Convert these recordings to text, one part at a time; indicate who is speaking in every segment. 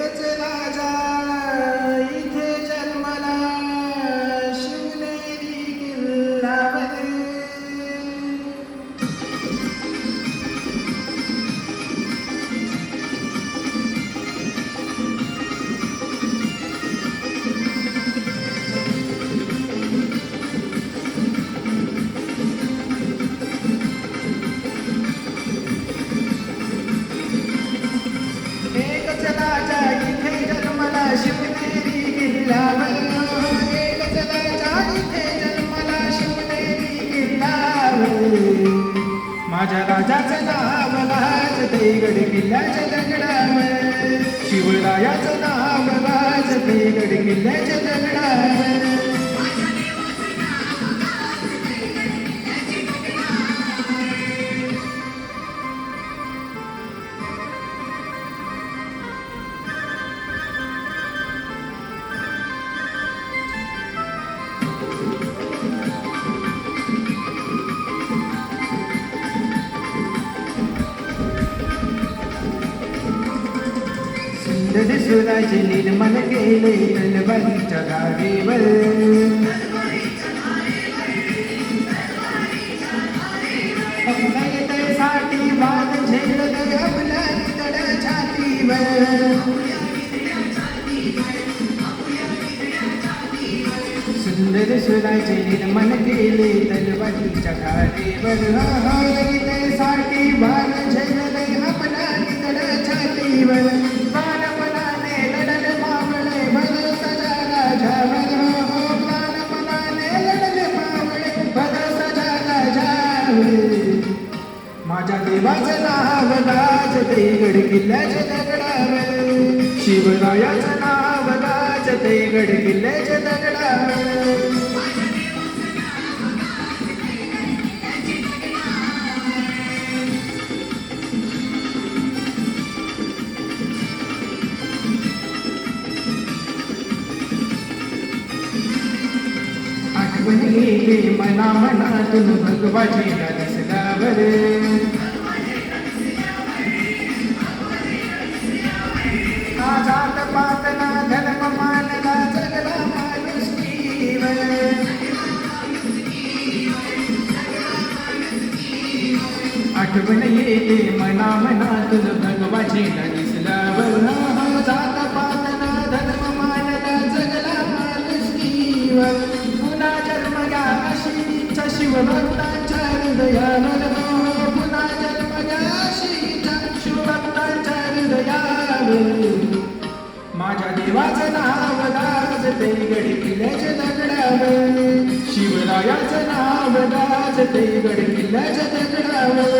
Speaker 1: एकच राजा इथे जन्मला शिवनेरी किल्ल्यामध्ये. एकच राजा इथे जन्मला शिवनेरी किल्ल्यावर. एकच राजा इथे जन्मला शिवनेरी किल्ल्यावर. माझ्या राजाचं नाव गाजते गड किल्ल्याच्या दगडावर. शिवरायाचं नाव गाजते गड किल्ल्याच्या दगडावर. सुंदर सुराचे निर्मल केले तलवारीच्या धारेवर. साठी वाद झेलले आपल्या नितळ छातीवर. सुंदर सुराचे निर्मल केले तलवारीच्या धारेवर. साठी वाद झेलले आपल्या नितळ छातीवर. माझ्या देवाचं नाव गाजते गड किल्ल्याच्या दगडावर. शिवरायाचं नाव गाजते गड किल्ल्याच्या दगडावर. आठवण येते मना मनातून भगवाजीला दिसल्यावर. जात पातना धर्म मानला जगला माणुसकीवर. आठवण येते मना मनातून भगवाजीला दिसल्यावर. जात पातना धर्म मानला जगला माणुसकीवर. पुन्हा जन्म घ्या अशी इच्छा शिवभक्तांच्या हृदयावर. पुन्हा जन्म घ्या अशी इच्छा शिवभक्तांच्या हृदयावर. माझ्या देवाचं नाव गाजते गड किल्ल्याच्या दगडावर. शिवरायाचं नाव गाजते गड किल्ल्याच्या दगडावर.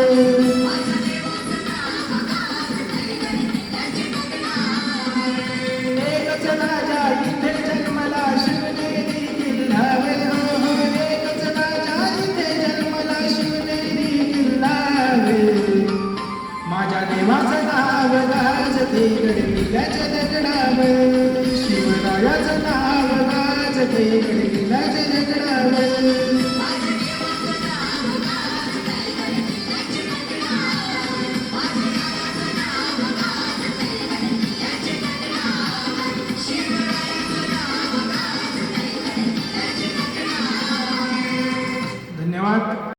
Speaker 1: एकच राजा इथे जन्मला शिवनेरी किल्ल्यावर. एकच राजा इथे जन्मला शिवनेरी किल्ल्यावर. माझ्या देवाचं नाव गाजते गड किल्ल्याच्या दगडावर. शिवरायाचं नाव गाजते गड